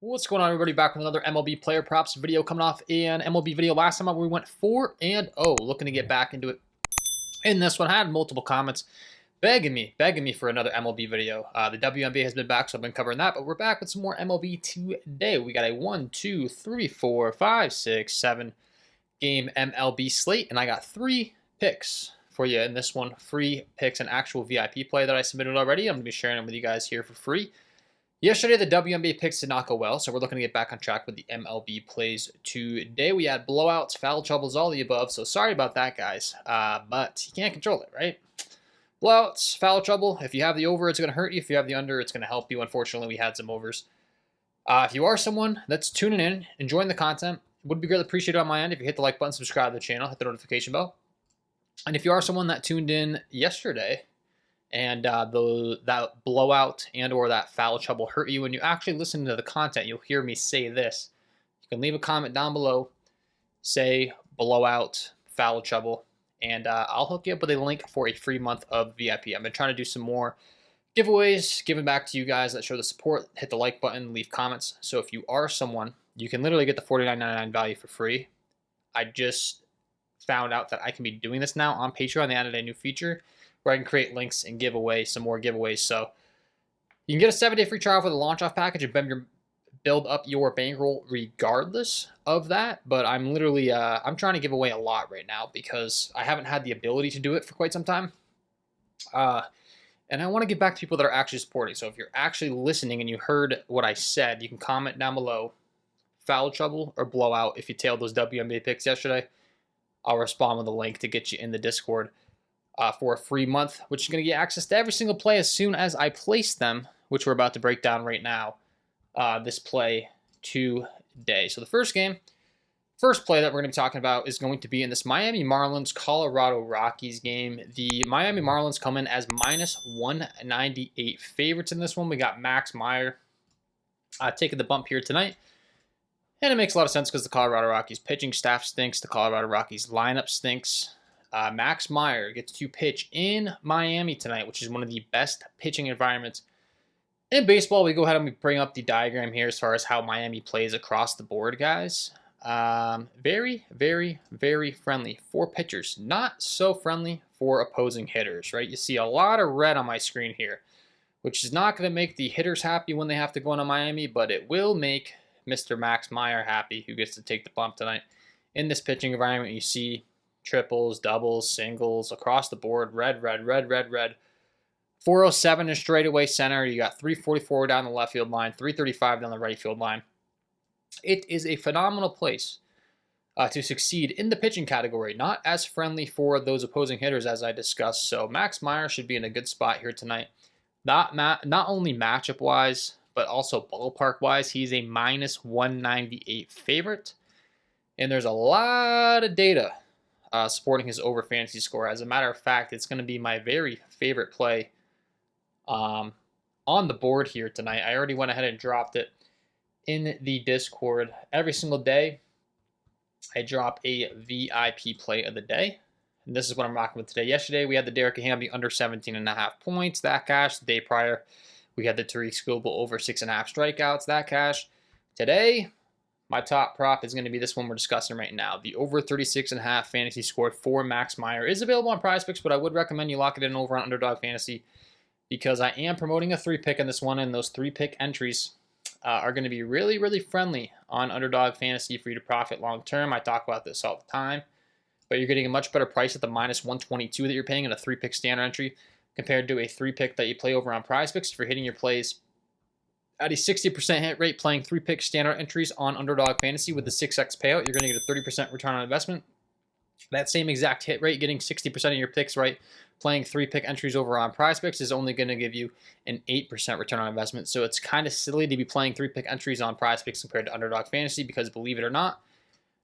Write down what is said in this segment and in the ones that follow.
What's going on, everybody? Back with another MLB player props video, coming off an MLB video last time we went 4-0, looking to get back into it. In this one, I had multiple comments begging me for another MLB video. The WNBA has been back, so I've been covering that, but we're back with some more MLB today. We got a 1, 2, 3, 4, 5, 6, 7 game MLB slate, and I got 3 picks for you in this one. Free picks, an actual VIP play that I submitted already. I'm going to be sharing them with you guys here for free. Yesterday, the WNBA picks did not go well, so we're looking to get back on track with the MLB plays today. We had blowouts, foul troubles, all the above, so sorry about that, guys. But you can't control it, right? Blowouts, foul trouble. If you have the over, it's going to hurt you. If you have the under, it's going to help you. Unfortunately, we had some overs. If you are someone that's tuning in, enjoying the content, it would be greatly appreciated on my end if you hit the like button, subscribe to the channel, hit the notification bell. And if you are someone that tuned in yesterday, and that blowout and or that foul trouble hurt you, and you actually listen to the content, you'll hear me say this. You can leave a comment down below, say blowout, foul trouble, and I'll hook you up with a link for a free month of VIP. I've been trying to do some more giveaways, giving back to you guys that show the support. Hit the like button, leave comments. So if you are someone, you can literally get the $49.99 value for free. I just found out that I can be doing this now on Patreon. They added a new feature where I can create links and give away some more giveaways. So you can get a 7-day free trial for the launch off package and build up your bankroll regardless of that. But I'm literally, I'm trying to give away a lot right now because I haven't had the ability to do it for quite some time. And I want to get back to people that are actually supporting. So if you're actually listening and you heard what I said, you can comment down below, foul trouble or blowout. If you tailed those WNBA picks yesterday, I'll respond with a link to get you in the Discord. For a free month, which is going to get access to every single play as soon as I place them, which we're about to break down right now, this play today. So the first play that we're going to be talking about is going to be in this Miami Marlins Colorado Rockies game. The Miami Marlins come in as -198 favorites in this one. We got Max Meyer taking the bump here tonight. And it makes a lot of sense because the Colorado Rockies pitching staff stinks. The Colorado Rockies lineup stinks. Max Meyer gets to pitch in Miami tonight, which is one of the best pitching environments in baseball. We go ahead and we bring up the diagram here as far as how Miami plays across the board, guys. Very, very, very friendly for pitchers. Not so friendly for opposing hitters, right? You see a lot of red on my screen here, which is not going to make the hitters happy when they have to go into Miami, but it will make Mr. Max Meyer happy, who gets to take the bump tonight. In this pitching environment, you see triples, doubles, singles, across the board, red, red, red, red, red. 407 is straightaway center. You got 344 down the left field line, 335 down the right field line. It is a phenomenal place to succeed in the pitching category. Not as friendly for those opposing hitters as I discussed. So Max Meyer should be in a good spot here tonight. Not only matchup-wise, but also ballpark-wise. He's a -198 favorite. And there's a lot of data supporting his over fantasy score. As a matter of fact, it's going to be my very favorite play on the board here tonight. I already went ahead and dropped it in the Discord. Every single day, I drop a VIP play of the day. And this is what I'm rocking with today. Yesterday, we had the Derek Hamby under 17.5 points. That cash. The day prior, we had the Tariq Skubal over 6.5 strikeouts. That cash. Today, my top prop is going to be this one we're discussing right now. The over 36.5 fantasy score for Max Meyer is available on Prizepicks, but I would recommend you lock it in over on Underdog Fantasy because I am promoting a 3-pick in this one, and those 3-pick entries are going to be really, really friendly on Underdog Fantasy for you to profit long term. I talk about this all the time, but you're getting a much better price at the -122 that you're paying in a 3-pick standard entry compared to a 3-pick that you play over on Prizepicks. If you're hitting your plays at a 60% hit rate playing 3-pick standard entries on Underdog Fantasy with the 6x payout, you're going to get a 30% return on investment. That same exact hit rate, getting 60% of your picks right, playing 3-pick entries over on Prizepicks is only going to give you an 8% return on investment. So it's kind of silly to be playing 3-pick entries on Prizepicks compared to Underdog Fantasy because, believe it or not,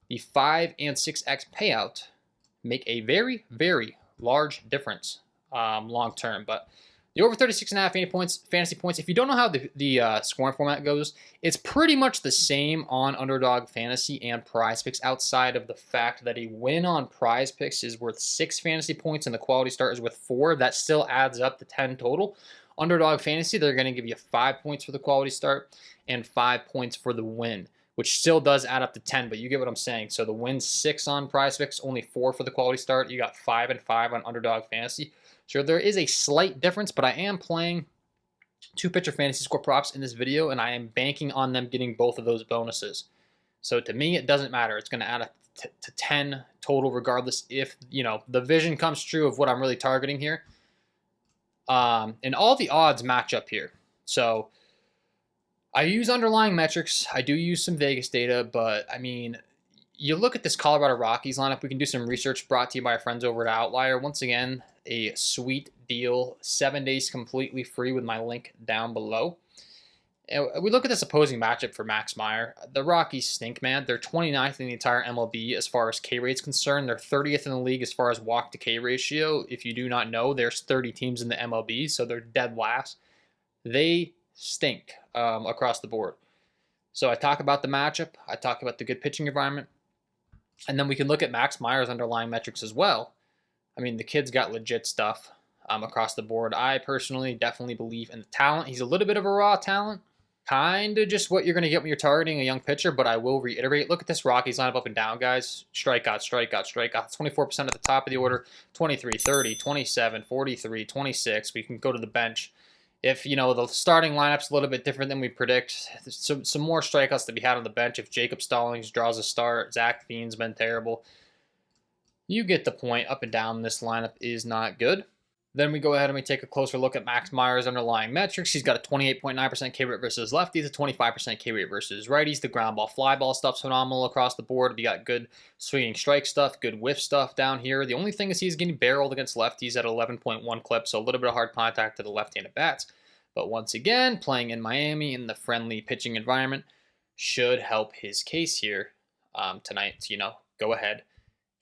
the 5 and 6x payout make a very, very large difference long term. But the over 36.5 fantasy points, if you don't know how the scoring format goes, it's pretty much the same on Underdog Fantasy and Prizepicks outside of the fact that a win on Prizepicks is worth 6 fantasy points and the quality start is worth 4. That still adds up to 10 total. Underdog Fantasy, they're going to give you 5 points for the quality start and 5 points for the win, which still does add up to 10, but you get what I'm saying. So the win's 6 on Prizepicks, only 4 for the quality start. You got 5 and 5 on Underdog Fantasy. So there is a slight difference, but I am playing 2 pitcher fantasy score props in this video, and I am banking on them getting both of those bonuses. So to me, it doesn't matter. It's going to add up to 10 total, regardless if, you know, the vision comes true of what I'm really targeting here. And all the odds match up here. So I use underlying metrics. I do use some Vegas data, but I mean, you look at this Colorado Rockies lineup. We can do some research brought to you by our friends over at Outlier. Once again, a sweet deal, 7 days completely free with my link down below. And we look at this opposing matchup for Max Meyer. The Rockies stink, man. They're 29th in the entire MLB as far as K rate's concerned. They're 30th in the league as far as walk to K ratio. If you do not know, there's 30 teams in the MLB, so they're dead last. They stink across the board. So I talk about the matchup. I talk about the good pitching environment. And then we can look at Max Meyer's underlying metrics as well. I mean, the kid's got legit stuff across the board. I personally definitely believe in the talent. He's a little bit of a raw talent. Kind of just what you're going to get when you're targeting a young pitcher, but I will reiterate, look at this Rockies lineup up and down, guys. Strikeout, strikeout, strikeout. 24% at the top of the order, 23, 30, 27, 43, 26. We can go to the bench. If, you know, the starting lineup's a little bit different than we predict, there's some more strikeouts to be had on the bench. If Jacob Stallings draws a start, Zach Fien's been terrible. You get the point. Up and down, this lineup is not good. Then we go ahead and we take a closer look at Max Meyer's underlying metrics. He's got a 28.9% K rate versus lefties, a 25% K rate versus righties. The ground ball, fly ball stuff's phenomenal across the board. We got good swinging strike stuff, good whiff stuff down here. The only thing is he's getting barreled against lefties at 11.1 clip, so a little bit of hard contact to the left-handed bats. But once again, playing in Miami in the friendly pitching environment should help his case here tonight to, you know, go ahead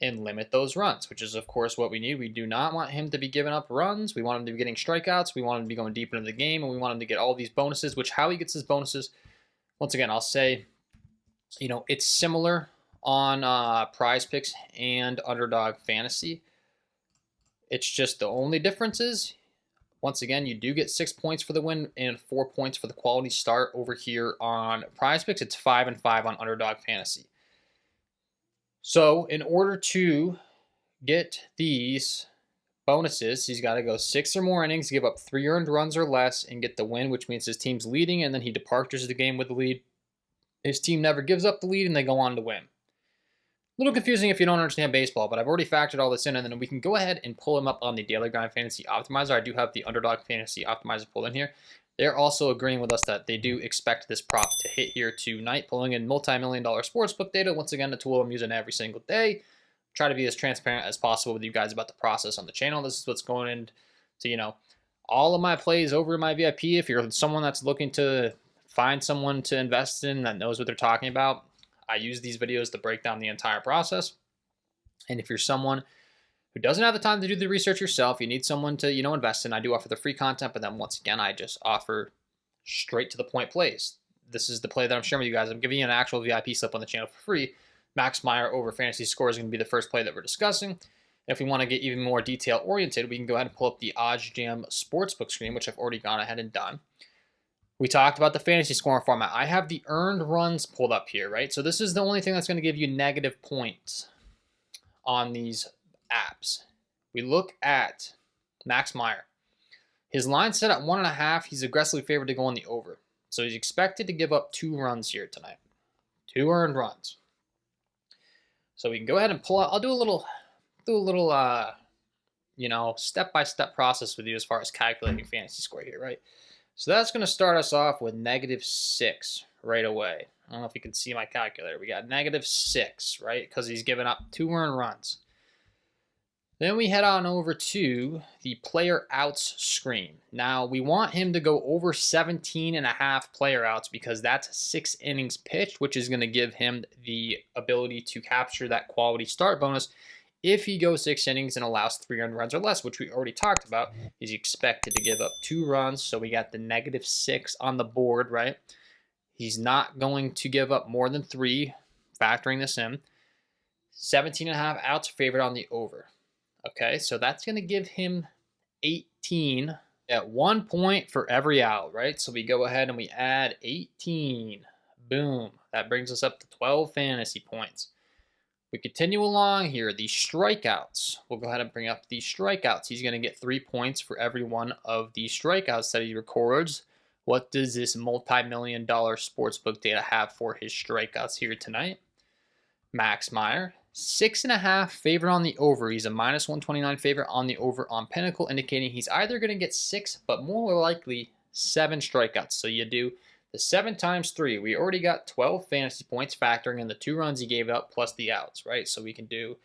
and limit those runs, which is, of course, what we need. We do not want him to be giving up runs. We want him to be getting strikeouts. We want him to be going deep into the game, and we want him to get all these bonuses, which how he gets his bonuses, once again, I'll say, you know, it's similar on Prizepicks and Underdog Fantasy. It's just the only difference is, once again, you do get 6 points for the win and 4 points for the quality start over here on Prizepicks. It's 5 and 5 on Underdog Fantasy. So in order to get these bonuses, he's got to go 6 or more innings, give up 3 earned runs or less, and get the win, which means his team's leading, and then he departures the game with the lead. His team never gives up the lead, and they go on to win. A little confusing if you don't understand baseball, but I've already factored all this in, and then we can go ahead and pull him up on the Daily Grind Fantasy Optimizer. I do have the Underdog Fantasy Optimizer pulled in here. They're also agreeing with us that they do expect this prop to hit here tonight, pulling in multi-million-dollar sportsbook data. Once again, the tool I'm using every single day. Try to be as transparent as possible with you guys about the process on the channel. This is what's going into, you know, all of my plays over in my VIP. If you're someone that's looking to find someone to invest in that knows what they're talking about, I use these videos to break down the entire process. And if you're someone who doesn't have the time to do the research yourself, you need someone to, you know, invest in, I do offer the free content, but then once again, I just offer straight to the point plays. This is the play that I'm sharing with you guys. I'm giving you an actual VIP slip on the channel for free. Max Meyer over fantasy score is going to be the first play that we're discussing. And if we want to get even more detail oriented, we can go ahead and pull up the OddsJam Sportsbook screen, which I've already gone ahead and done. We talked about the fantasy scoring format. I have the earned runs pulled up here, right? So this is the only thing that's going to give you negative points on these apps. We look at Max Meyer. His line set at 1.5. He's aggressively favored to go on the over. So he's expected to give up 2 runs here tonight. 2 earned runs. So we can go ahead and pull out. I'll do a little you know, step-by-step process with you as far as calculating fantasy score here, right? So that's going to start us off with -6 right away. I don't know if you can see my calculator. We got -6, right? Because he's given up 2 earned runs. Then we head on over to the player outs screen. Now, we want him to go over 17.5 player outs because that's 6 innings pitched, which is going to give him the ability to capture that quality start bonus. If he goes 6 innings and allows 3 earned runs or less, which we already talked about, he's expected to give up 2 runs. So we got the -6 on the board, right? He's not going to give up more than 3, factoring this in. 17.5 outs favored on the over. Okay, so that's going to give him 18 At 1 point for every out, right? So we go ahead and we add 18. Boom. That brings us up to 12 fantasy points. We continue along here. The strikeouts. We'll go ahead and bring up the strikeouts. He's going to get 3 points for every one of the strikeouts that he records. What does this multi-million-dollar sportsbook data have for his strikeouts here tonight? Max Meyer, 6.5 favorite on the over. He's a minus 129 favorite on the over on Pinnacle, indicating he's either going to get 6, but more likely 7 strikeouts. So you do the 7 times 3. We already got 12 fantasy points, factoring in the 2 runs he gave up plus the outs, right? So we can do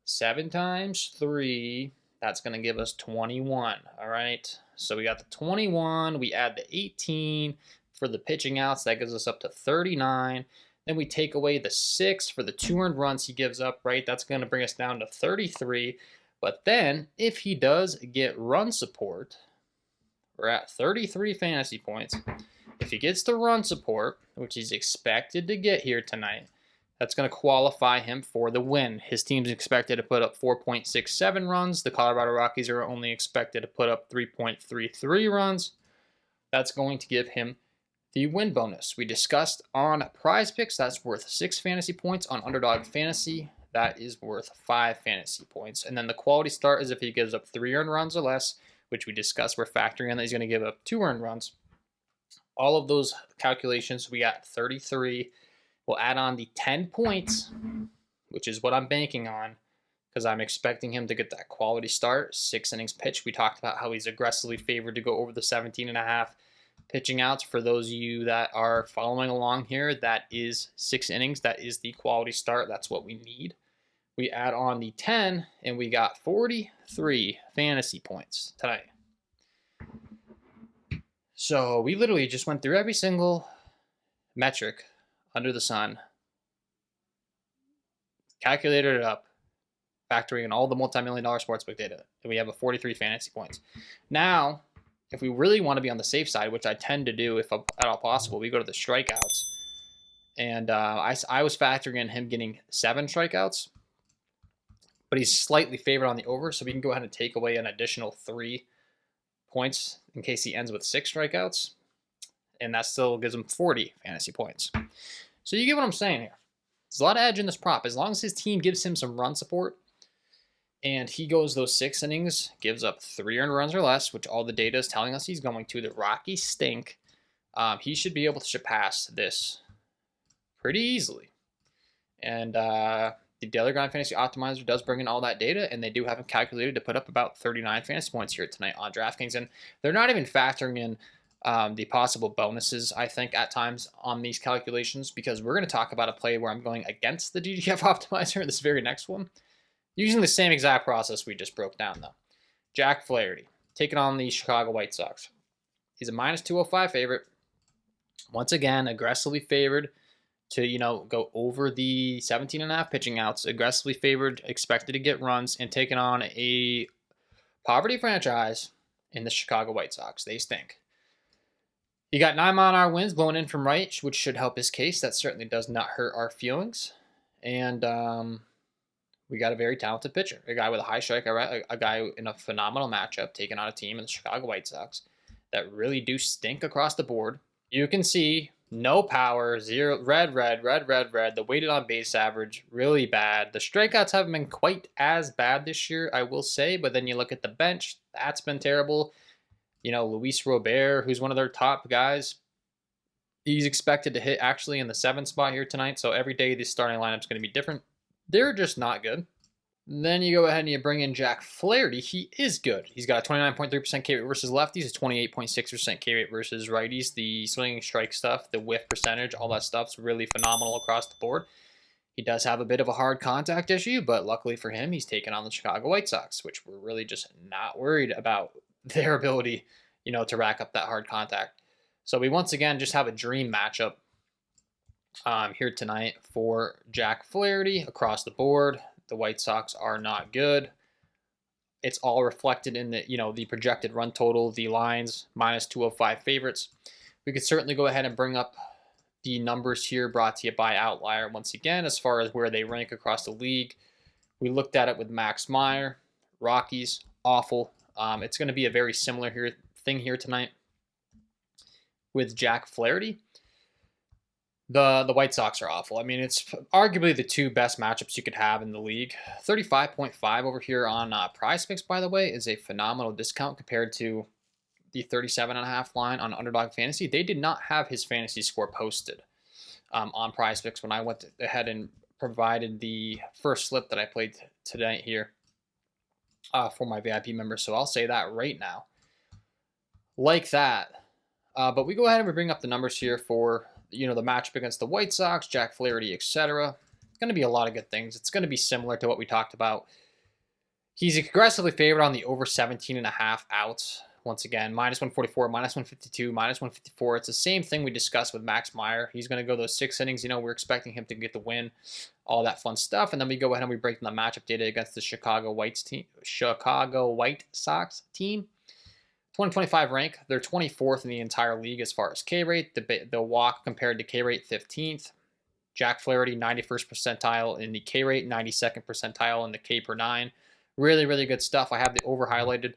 7 times 3. That's going to give us 21, all right? So we got the 21. We add the 18 for the pitching outs. That gives us up to 39. Then we take away the 6 for the 2 earned runs he gives up, right? That's going to bring us down to 33. But then if he does get run support, we're at 33 fantasy points. If he gets the run support, which he's expected to get here tonight, that's going to qualify him for the win. His team's expected to put up 4.67 runs. The Colorado Rockies are only expected to put up 3.33 runs. That's going to give him the win bonus. We discussed on Prizepicks, that's worth 6 fantasy points. On Underdog Fantasy, that is worth 5 fantasy points. And then the quality start is if he gives up 3 earned runs or less, which we discussed. We're factoring in that he's going to give up 2 earned runs. All of those calculations, we got 33. We'll add on the 10 points, which is what I'm banking on, because I'm expecting him to get that quality start. 6 innings pitched. We talked about how he's aggressively favored to go over the 17.5 pitching outs. For those of you that are following along here, that is 6 innings. That is the quality start. That's what we need. We add on the 10, and we got 43 fantasy points tonight. So we literally just went through every single metric under the sun, calculated it up, factoring in all the multi-million-dollar sportsbook data, and we have a 43 fantasy points. Now, if we really want to be on the safe side, which I tend to do if at all possible, we go to the strikeouts. And I was factoring in him getting 7 strikeouts, but he's slightly favored on the over, so we can go ahead and take away an additional 3 points in case he ends with 6 strikeouts, and that still gives him 40 fantasy points. So you get what I'm saying here. There's a lot of edge in this prop. As long as his team gives him some run support, and he goes those 6 innings, gives up 3 earned runs or less, which all the data is telling us he's going to. The Rockies stink. He should be able to surpass this pretty easily. And the Daily Grind Fantasy Optimizer does bring in all that data, and they do have him calculated to put up about 39 fantasy points here tonight on DraftKings. And they're not even factoring in the possible bonuses, I think, at times on these calculations, because we're going to talk about a play where I'm going against the DGF Optimizer in this very next one, using the same exact process we just broke down, though. Jack Flaherty, taking on the Chicago White Sox. He's a minus 205 favorite. Once again, aggressively favored to, go over the 17.5 pitching outs, aggressively favored, expected to get runs, and taking on a poverty franchise in the Chicago White Sox. They stink. You got 9-mile-an-hour winds blowing in from right, which should help his case. That certainly does not hurt our feelings. And we got a very talented pitcher, a guy with a high strike, a guy in a phenomenal matchup, taking on a team in the Chicago White Sox that really do stink across the board. You can see no power, 0, red. The weighted on base average, really bad. The strikeouts haven't been quite as bad this year, I will say, but then you look at the bench, that's been terrible. Luis Robert, who's one of their top guys, he's expected to hit actually in the 7th spot here tonight, so every day the starting lineup's going to be different. They're just not good. Then you go ahead and you bring in Jack Flaherty. He is good. He's got a 29.3% K rate versus lefties, a 28.6% K rate versus righties. The swinging strike stuff, the whiff percentage, all that stuff's really phenomenal across the board. He does have a bit of a hard contact issue, but luckily for him, he's taken on the Chicago White Sox, which we're really just not worried about their ability, to rack up that hard contact. So we once again just have a dream matchup here tonight for Jack Flaherty across the board. The White Sox are not good. It's all reflected in the, the projected run total, the lines, minus 205 favorites. We could certainly go ahead and bring up the numbers here brought to you by Outlier once again as far as where they rank across the league. We looked at it with Max Meyer, Rockies, awful. It's going to be a very similar here thing here tonight with Jack Flaherty. The White Sox are awful. I mean, it's arguably the two best matchups you could have in the league. 35.5 over here on Prizepicks, by the way, is a phenomenal discount compared to the 37.5 line on Underdog Fantasy. They did not have his fantasy score posted on Prizepicks when I went ahead and provided the first slip that I played tonight here for my VIP members. So I'll say that right now. Like that. But we go ahead and we bring up the numbers here for the matchup against the White Sox, Jack Flaherty, etc. It's going to be a lot of good things. It's going to be similar to what we talked about. He's aggressively favored on the over 17.5 outs. Once again, minus 144, minus 152, minus 154. It's the same thing we discussed with Max Meyer. He's going to go those 6 innings. We're expecting him to get the win, all that fun stuff. And then we go ahead and we break down the matchup data against the Chicago White Sox team. 2025 rank, they're 24th in the entire league as far as K rate. The walk compared to K rate 15th. Jack Flaherty 91st percentile in the K rate, 92nd percentile in the K per 9. Really, really good stuff. I have the over highlighted,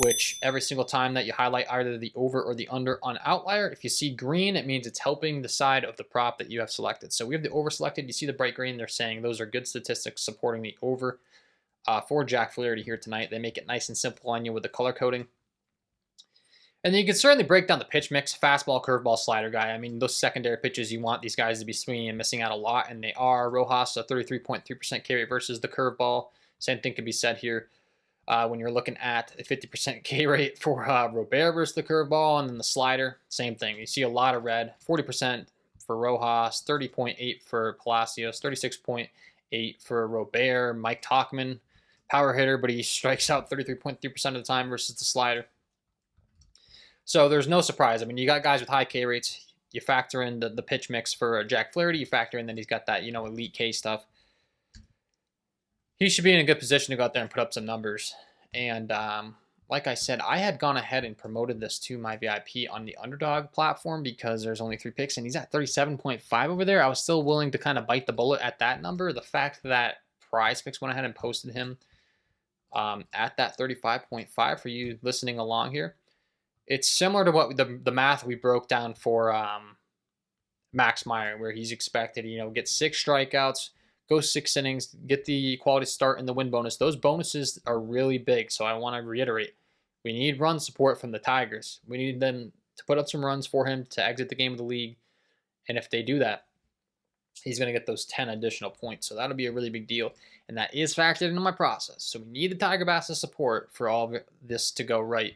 which every single time that you highlight either the over or the under on outlier, if you see green, it means it's helping the side of the prop that you have selected. So we have the over selected. You see the bright green. They're saying those are good statistics supporting the over for Jack Flaherty here tonight. They make it nice and simple on you with the color coding. And then you can certainly break down the pitch mix, fastball, curveball, slider guy. I mean, those secondary pitches, you want these guys to be swinging and missing out a lot, and they are. Rojas, a 33.3% K rate versus the curveball. Same thing can be said here when you're looking at a 50% K rate for Robert versus the curveball, and then the slider, same thing. You see a lot of red, 40% for Rojas, 30.8 for Palacios, 36.8 for Robert. Mike Tauchman, power hitter, but he strikes out 33.3% of the time versus the slider. So there's no surprise. I mean, you got guys with high K rates. You factor in the pitch mix for Jack Flaherty. You factor in that he's got that, elite K stuff. He should be in a good position to go out there and put up some numbers. And like I said, I had gone ahead and promoted this to my VIP on the Underdog platform because there's only 3 picks, and he's at 37.5 over there. I was still willing to kind of bite the bullet at that number. The fact that Prizepicks went ahead and posted him at that 35.5 for you listening along here. It's similar to what the math we broke down for Max Meyer, where he's expected to, get 6 strikeouts, go 6 innings, get the quality start and the win bonus. Those bonuses are really big, so I want to reiterate. We need run support from the Tigers. We need them to put up some runs for him to exit the game of the league, and if they do that, he's going to get those 10 additional points, so that'll be a really big deal, and that is factored into my process. So we need the Tiger Bass's support for all of this to go right.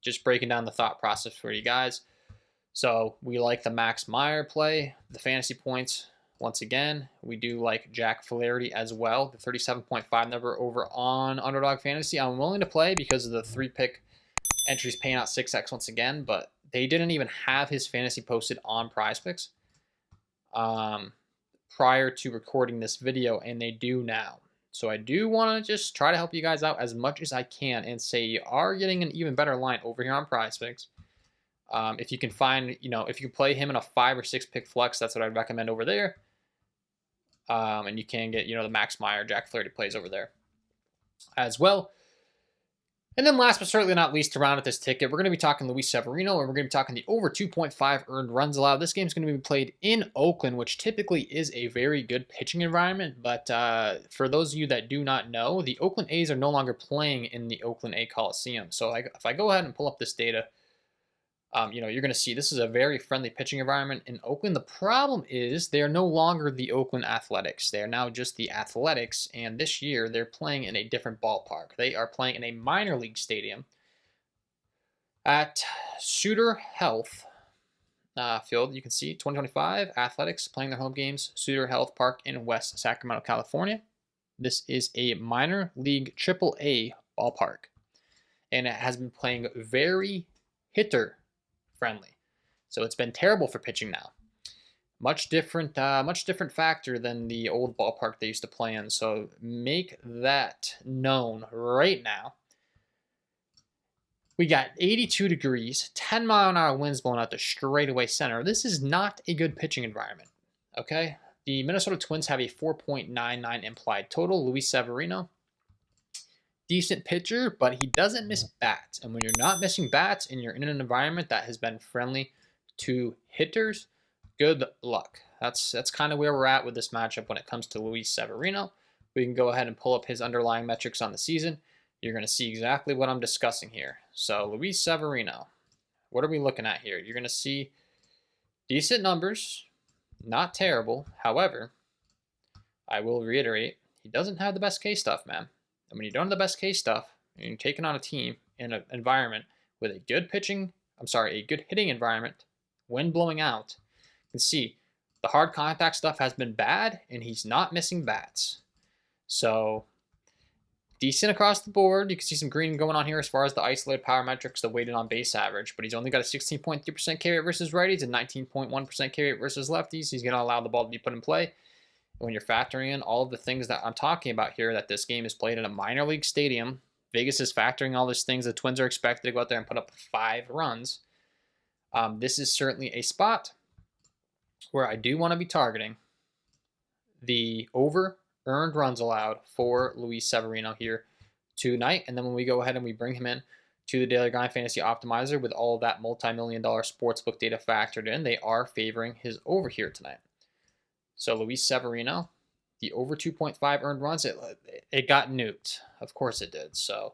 Just breaking down the thought process for you guys. So we like the Max Meyer play, the fantasy points. Once again, we do like Jack Flaherty as well, the 37.5 number over on Underdog Fantasy. I'm willing to play because of the 3-pick entries paying out 6x once again, but they didn't even have his fantasy posted on Prizepicks prior to recording this video, and they do now. So I do want to just try to help you guys out as much as I can and say you are getting an even better line over here on Prizepicks. If you can find, if you can play him in a 5 or 6 pick flex, that's what I'd recommend over there. And you can get, the Max Meyer, Jack Flaherty plays over there as well. And then last but certainly not least, to round out this ticket, we're going to be talking Luis Severino, and we're going to be talking the over 2.5 earned runs allowed. This game is going to be played in Oakland, which typically is a very good pitching environment. But for those of you that do not know, the Oakland A's are no longer playing in the Oakland A Coliseum. So if I go ahead and pull up this data, you're going to see this is a very friendly pitching environment in Oakland. The problem is they are no longer the Oakland Athletics. They are now just the Athletics, and this year they're playing in a different ballpark. They are playing in a minor league stadium at Suter Health Field. You can see 2025 Athletics playing their home games, Suter Health Park in West Sacramento, California. This is a minor league AAA ballpark, and it has been playing very hitter friendly. So it's been terrible for pitching now. Much different factor than the old ballpark they used to play in. So make that known right now. We got 82 degrees, 10-mile-an-hour winds blowing out the straightaway center. This is not a good pitching environment. Okay? The Minnesota Twins have a 4.99 implied total. Luis Severino decent pitcher, but he doesn't miss bats. And when you're not missing bats and you're in an environment that has been friendly to hitters, good luck. That's kind of where we're at with this matchup when it comes to Luis Severino. We can go ahead and pull up his underlying metrics on the season. You're going to see exactly what I'm discussing here. So Luis Severino, what are we looking at here? You're going to see decent numbers, not terrible. However, I will reiterate, he doesn't have the best K stuff, man. And when you don't have the best K stuff, and you're taking on a team in an environment with a good hitting environment, when blowing out, you can see the hard contact stuff has been bad, and he's not missing bats. So decent across the board. You can see some green going on here as far as the isolated power metrics, the weighted on base average, but he's only got a 16.3% K rate versus righties and 19.1% K rate versus lefties. He's going to allow the ball to be put in play. When you're factoring in all of the things that I'm talking about here, that this game is played in a minor league stadium, Vegas is factoring all these things. The Twins are expected to go out there and put up 5 runs. This is certainly a spot where I do want to be targeting the over earned runs allowed for Luis Severino here tonight. And then when we go ahead and we bring him in to the Daily Grind Fantasy Optimizer with all of that multi-million-dollar sportsbook data factored in, they are favoring his over here tonight. So Luis Severino, the over 2.5 earned runs, it got nuked. Of course it did. So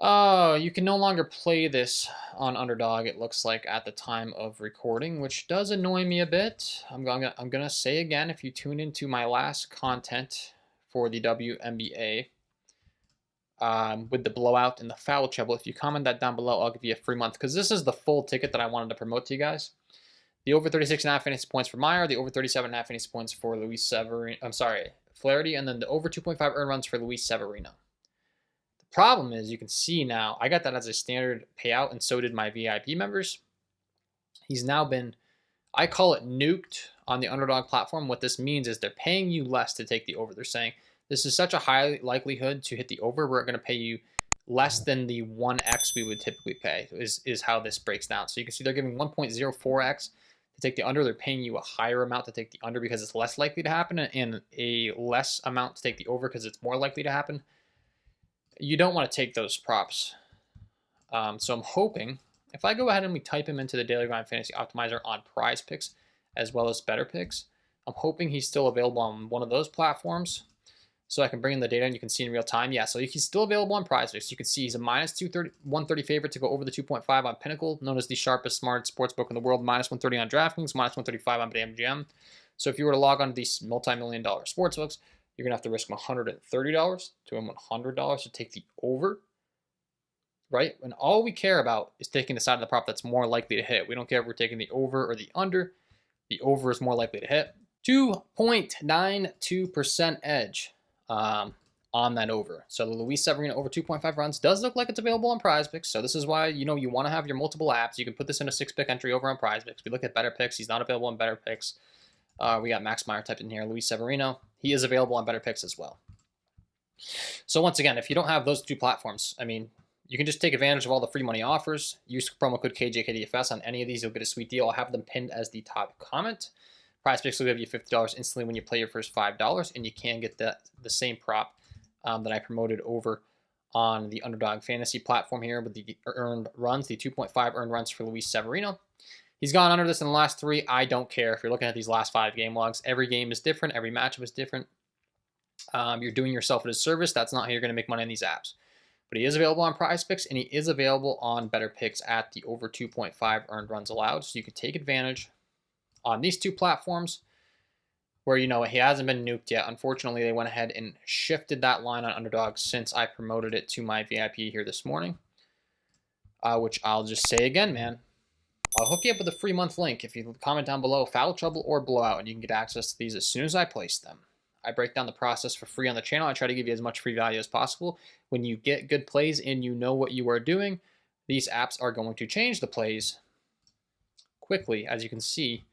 you can no longer play this on Underdog, it looks like, at the time of recording, which does annoy me a bit. I'm gonna say again, if you tune into my last content for the WNBA with the blowout and the foul trouble, if you comment that down below, I'll give you a free month, because this is the full ticket that I wanted to promote to you guys. The over 36.5 fantasy points for Meyer, the over 37.5 fantasy points for Luis Severino. I'm sorry, Flaherty, and then the over 2.5 earned runs for Luis Severino. The problem is, you can see now, I got that as a standard payout, and so did my VIP members. He's now been, I call it nuked on the Underdog platform. What this means is they're paying you less to take the over. They're saying this is such a high likelihood to hit the over, we're going to pay you less than the 1x we would typically pay, is how this breaks down. So you can see they're giving 1.04x to take the under. They're paying you a higher amount to take the under because it's less likely to happen, and a less amount to take the over because it's more likely to happen. You don't want to take those props. So I'm hoping, if I go ahead and we type him into the Daily Grind Fantasy Optimizer on Prizepicks as well as Betr, I'm hoping he's still available on one of those platforms, so I can bring in the data and you can see in real time. Yeah, so he's still available on Prizepicks. You can see he's a minus 130 favorite to go over the 2.5 on Pinnacle, known as the sharpest smart sportsbook in the world. Minus 130 on DraftKings, minus 135 on BetMGM. So if you were to log on to these multi-million-dollar sportsbooks, you're going to have to risk $130 to $100 to take the over, right? And all we care about is taking the side of the prop that's more likely to hit. We don't care if we're taking the over or the under. The over is more likely to hit. 2.92% edge on that over. So the Luis Severino over 2.5 runs does look like it's available on Prizepicks. So this is why, you want to have your multiple apps. You can put this in a 6-pick entry over on Prizepicks. We look at Betr. He's not available on Betr. We got Max Meyer typed in here. Luis Severino, he is available on Betr as well. So once again, if you don't have those two platforms, I mean, you can just take advantage of all the free money offers. Use promo code KJKDFS on any of these. You'll get a sweet deal. I'll have them pinned as the top comment. Prizepicks will give you $50 instantly when you play your first $5, and you can get the same prop that I promoted over on the Underdog Fantasy platform here with the earned runs, the 2.5 earned runs for Luis Severino. He's gone under this in the last 3. I don't care if you're looking at these last 5 game logs. Every game is different. Every matchup is different. You're doing yourself a disservice. That's not how you're going to make money in these apps. But he is available on Prizepicks, and he is available on Betr at the over 2.5 earned runs allowed. So you can take advantage on these two platforms where, he hasn't been nuked yet. Unfortunately, they went ahead and shifted that line on Underdog since I promoted it to my VIP here this morning, which I'll just say again, man. I'll hook you up with a free month link if you comment down below foul trouble or blowout, and you can get access to these as soon as I place them. I break down the process for free on the channel. I try to give you as much free value as possible. When you get good plays and you know what you are doing, these apps are going to change the plays quickly, as you can see,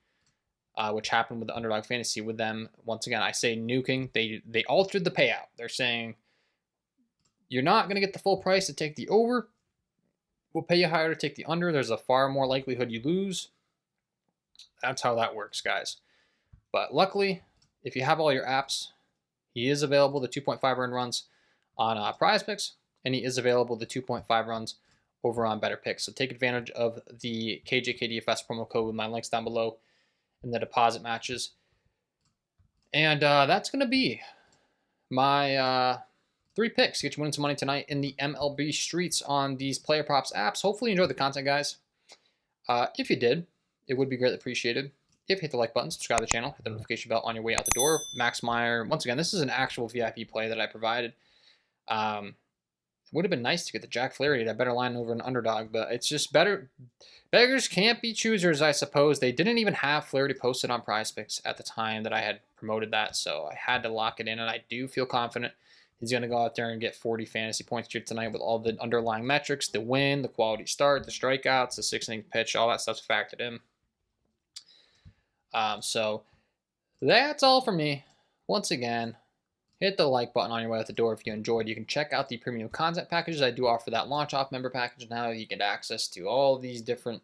which happened with the Underdog Fantasy with them. Once again, I say nuking. They altered the payout. They're saying you're not going to get the full price to take the over. We'll pay you higher to take the under. There's a far more likelihood you lose. That's how that works, guys. But luckily, if you have all your apps, he is available, the 2.5 earned runs on Prizepicks, and he is available the 2.5 runs over on Betr. So take advantage of the KJKDFS promo code with my links down below in the deposit matches. And that's going to be my 3 picks to get you winning some money tonight in the MLB streets on these player props apps. Hopefully you enjoyed the content, guys. If you did, it would be greatly appreciated if you hit the like button, subscribe to the channel, hit the notification bell on your way out the door. Max Meyer, once again, this is an actual VIP play that I provided. It would have been nice to get the Jack Flaherty, that better line over an Underdog, but it's just better. Beggars can't be choosers, I suppose. They didn't even have Flaherty posted on Prizepicks at the time that I had promoted that, so I had to lock it in, and I do feel confident he's going to go out there and get 40 fantasy points here tonight with all the underlying metrics, the win, the quality start, the strikeouts, the 6-inning pitch, all that stuff's factored in. So that's all for me. Once again, hit the like button on your way out the door if you enjoyed. You can check out the premium content packages. I do offer that launch off member package now. You get access to all of these different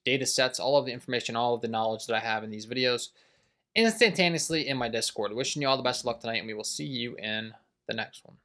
data sets, all of the information, all of the knowledge that I have in these videos instantaneously in my Discord. Wishing you all the best of luck tonight, and we will see you in the next one.